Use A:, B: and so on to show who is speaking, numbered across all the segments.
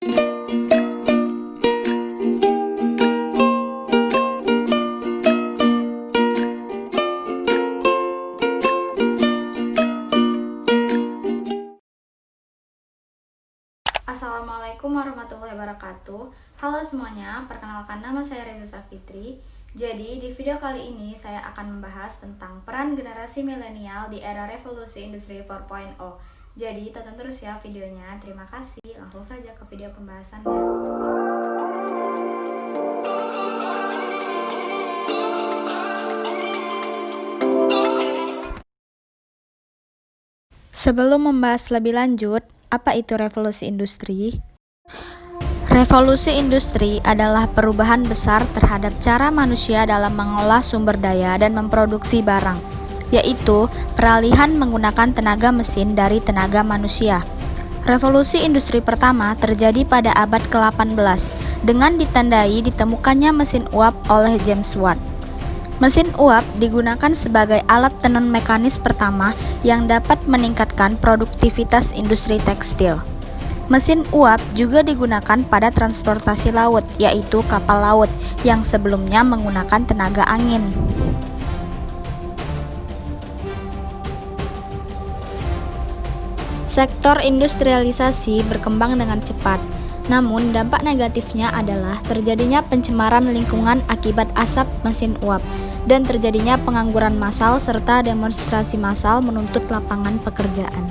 A: Assalamualaikum warahmatullahi wabarakatuh. Halo semuanya, perkenalkan nama saya Reza Safitri. Jadi di video kali ini saya akan membahas tentang peran generasi milenial di era revolusi industri 4.0. Jadi tonton terus ya videonya. Terima kasih. Langsung saja ke video pembahasannya. Sebelum membahas lebih lanjut, apa itu revolusi industri? Revolusi industri adalah perubahan besar terhadap cara manusia dalam mengolah sumber daya dan memproduksi barang, yaitu peralihan menggunakan tenaga mesin dari tenaga manusia. Revolusi industri pertama terjadi pada abad ke-18 dengan ditandai ditemukannya mesin uap oleh James Watt. Mesin uap digunakan sebagai alat tenun mekanis pertama yang dapat meningkatkan produktivitas industri tekstil. Mesin uap juga digunakan pada transportasi laut, yaitu kapal laut yang sebelumnya menggunakan tenaga angin. Sektor industrialisasi berkembang dengan cepat. Namun, dampak negatifnya adalah terjadinya pencemaran lingkungan akibat asap mesin uap dan terjadinya pengangguran massal serta demonstrasi massal menuntut lapangan pekerjaan.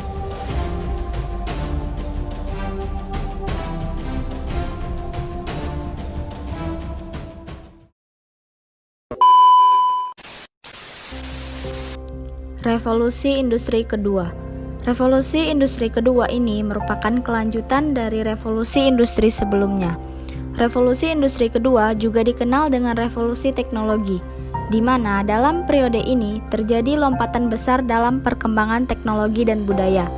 A: Revolusi industri kedua. Revolusi industri kedua ini merupakan kelanjutan dari revolusi industri sebelumnya. Revolusi industri kedua juga dikenal dengan revolusi teknologi, di mana dalam periode ini terjadi lompatan besar dalam perkembangan teknologi dan budaya.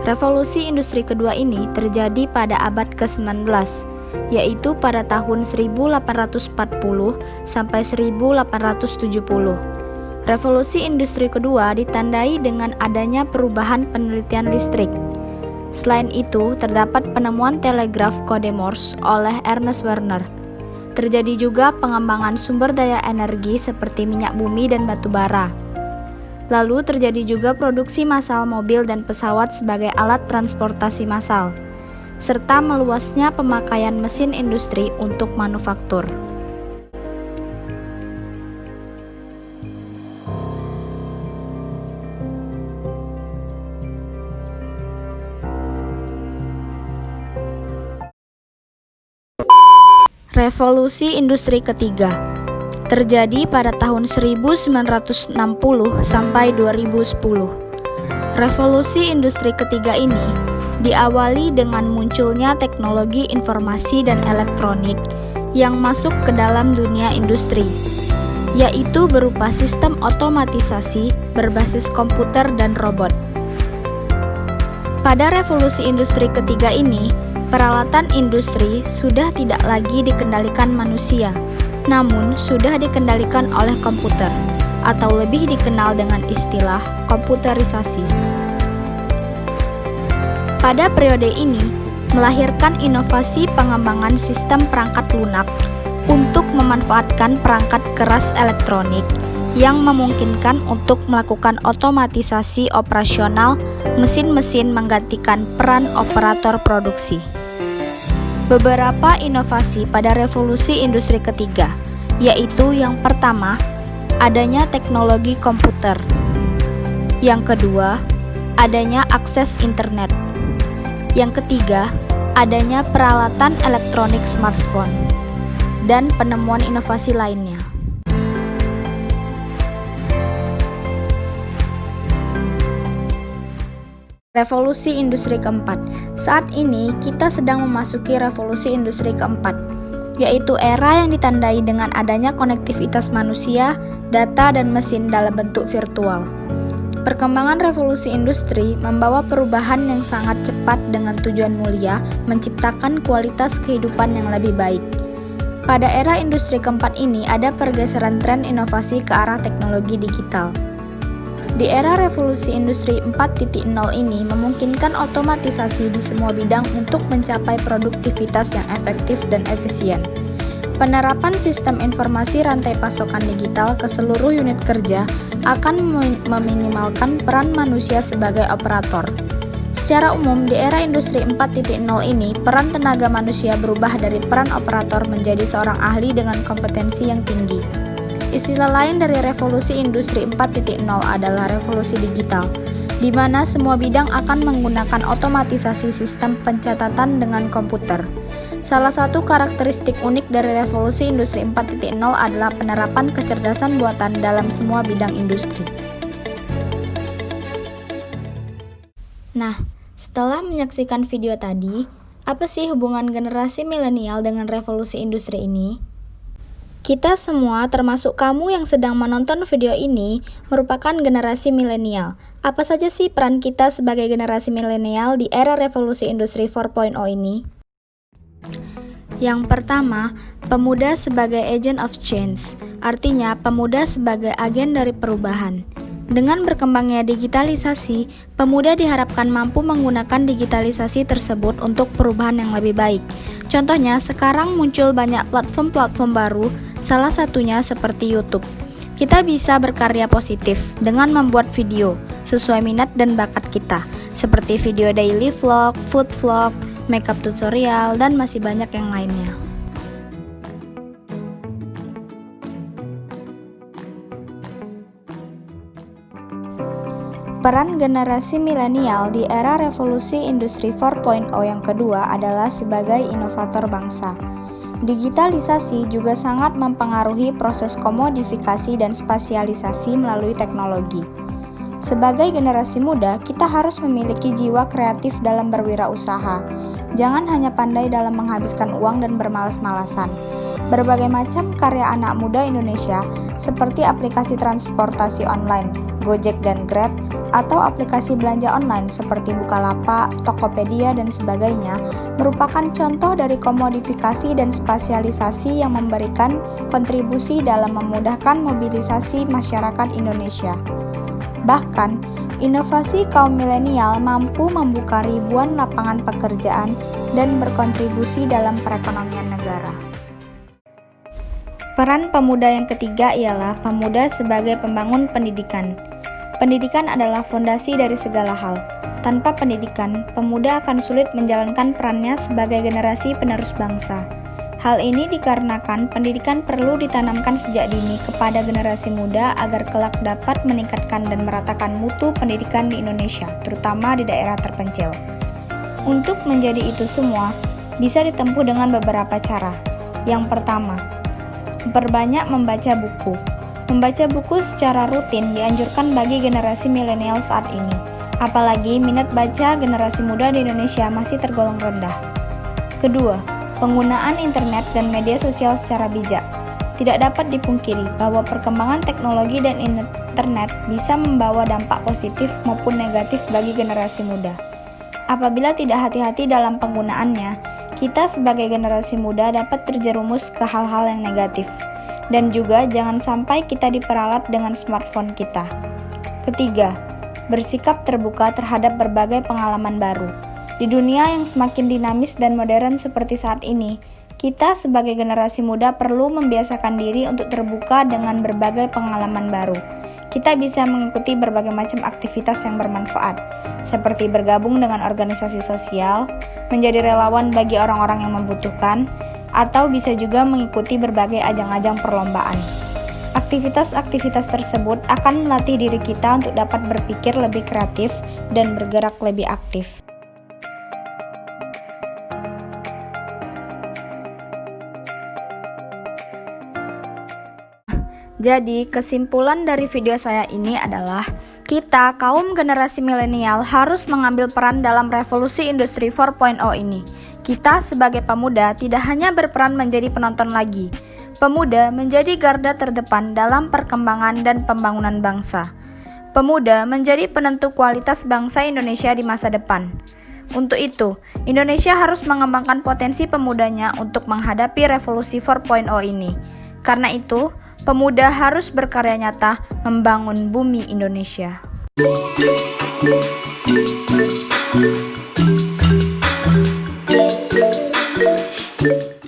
A: Revolusi industri kedua ini terjadi pada abad ke-19, yaitu pada tahun 1840 sampai 1870. Revolusi industri kedua ditandai dengan adanya perubahan penelitian listrik. Selain itu, terdapat penemuan telegraf kode Morse oleh Ernest Werner. Terjadi juga pengembangan sumber daya energi seperti minyak bumi dan batu bara. Lalu terjadi juga produksi massal mobil dan pesawat sebagai alat transportasi massal, serta meluasnya pemakaian mesin industri untuk manufaktur. Revolusi industri ketiga terjadi pada tahun 1960 sampai 2010. Revolusi industri ketiga ini diawali dengan munculnya teknologi informasi dan elektronik yang masuk ke dalam dunia industri, yaitu berupa sistem otomatisasi berbasis komputer dan robot. Pada revolusi industri ketiga ini, peralatan industri sudah tidak lagi dikendalikan manusia, namun sudah dikendalikan oleh komputer, atau lebih dikenal dengan istilah komputerisasi. Pada periode ini, melahirkan inovasi pengembangan sistem perangkat lunak untuk memanfaatkan perangkat keras elektronik yang memungkinkan untuk melakukan otomatisasi operasional mesin-mesin menggantikan peran operator produksi. Beberapa inovasi pada revolusi industri ketiga, yaitu yang pertama, adanya teknologi komputer. Yang kedua, adanya akses internet. Yang ketiga, adanya peralatan elektronik smartphone, dan penemuan inovasi lainnya. Revolusi industri keempat. Saat ini kita sedang memasuki revolusi industri keempat, yaitu era yang ditandai dengan adanya konektivitas manusia, data, dan mesin dalam bentuk virtual. Perkembangan revolusi industri membawa perubahan yang sangat cepat dengan tujuan mulia menciptakan kualitas kehidupan yang lebih baik. Pada era industri keempat ini ada pergeseran tren inovasi ke arah teknologi digital. Di era revolusi industri 4.0 ini memungkinkan otomatisasi di semua bidang untuk mencapai produktivitas yang efektif dan efisien. Penerapan sistem informasi rantai pasokan digital ke seluruh unit kerja akan meminimalkan peran manusia sebagai operator. Secara umum, di era industri 4.0 ini, peran tenaga manusia berubah dari peran operator menjadi seorang ahli dengan kompetensi yang tinggi. Istilah lain dari revolusi industri 4.0 adalah revolusi digital, di mana semua bidang akan menggunakan otomatisasi sistem pencatatan dengan komputer. Salah satu karakteristik unik dari revolusi industri 4.0 adalah penerapan kecerdasan buatan dalam semua bidang industri. Nah, setelah menyaksikan video tadi, apa sih hubungan generasi milenial dengan revolusi industri ini? Kita semua, termasuk kamu yang sedang menonton video ini, merupakan generasi milenial. Apa saja sih peran kita sebagai generasi milenial di era revolusi industri 4.0 ini? Yang pertama, pemuda sebagai agent of change, artinya pemuda sebagai agen dari perubahan. Dengan berkembangnya digitalisasi, pemuda diharapkan mampu menggunakan digitalisasi tersebut untuk perubahan yang lebih baik. Contohnya, sekarang muncul banyak platform-platform baru, salah satunya seperti YouTube. Kita bisa berkarya positif dengan membuat video sesuai minat dan bakat kita, seperti video daily vlog, food vlog, makeup tutorial, dan masih banyak yang lainnya. Peran generasi milenial di era revolusi industri 4.0 yang kedua adalah sebagai inovator bangsa. Digitalisasi juga sangat mempengaruhi proses komodifikasi dan spasialisasi melalui teknologi. Sebagai generasi muda, kita harus memiliki jiwa kreatif dalam berwirausaha. Jangan hanya pandai dalam menghabiskan uang dan bermalas-malasan. Berbagai macam karya anak muda Indonesia, seperti aplikasi transportasi online, Gojek dan Grab, atau aplikasi belanja online seperti Bukalapak, Tokopedia, dan sebagainya, merupakan contoh dari komodifikasi dan spasialisasi yang memberikan kontribusi dalam memudahkan mobilisasi masyarakat Indonesia. Bahkan, inovasi kaum milenial mampu membuka ribuan lapangan pekerjaan dan berkontribusi dalam perekonomian negara. Peran pemuda yang ketiga ialah pemuda sebagai pembangun pendidikan. Pendidikan adalah fondasi dari segala hal. Tanpa pendidikan, pemuda akan sulit menjalankan perannya sebagai generasi penerus bangsa. Hal ini dikarenakan pendidikan perlu ditanamkan sejak dini kepada generasi muda agar kelak dapat meningkatkan dan meratakan mutu pendidikan di Indonesia, terutama di daerah terpencil. Untuk menjadi itu semua, bisa ditempuh dengan beberapa cara. Yang pertama, memperbanyak membaca buku. Membaca buku secara rutin dianjurkan bagi generasi milenial saat ini. Apalagi minat baca generasi muda di Indonesia masih tergolong rendah. Kedua, penggunaan internet dan media sosial secara bijak. Tidak dapat dipungkiri bahwa perkembangan teknologi dan internet bisa membawa dampak positif maupun negatif bagi generasi muda. Apabila tidak hati-hati dalam penggunaannya, kita sebagai generasi muda dapat terjerumus ke hal-hal yang negatif. Dan juga jangan sampai kita diperalat dengan smartphone kita. Ketiga, bersikap terbuka terhadap berbagai pengalaman baru. Di dunia yang semakin dinamis dan modern seperti saat ini, kita sebagai generasi muda perlu membiasakan diri untuk terbuka dengan berbagai pengalaman baru. Kita bisa mengikuti berbagai macam aktivitas yang bermanfaat, seperti bergabung dengan organisasi sosial, menjadi relawan bagi orang-orang yang membutuhkan, atau bisa juga mengikuti berbagai ajang-ajang perlombaan. Aktivitas-aktivitas tersebut akan melatih diri kita untuk dapat berpikir lebih kreatif dan bergerak lebih aktif. Jadi, kesimpulan dari video saya ini adalah kita, kaum generasi milenial, harus mengambil peran dalam revolusi industri 4.0 ini. Kita sebagai pemuda tidak hanya berperan menjadi penonton lagi. Pemuda menjadi garda terdepan dalam perkembangan dan pembangunan bangsa. Pemuda menjadi penentu kualitas bangsa Indonesia di masa depan. Untuk itu, Indonesia harus mengembangkan potensi pemudanya untuk menghadapi revolusi 4.0 ini. Karena itu, pemuda harus berkarya nyata membangun bumi Indonesia.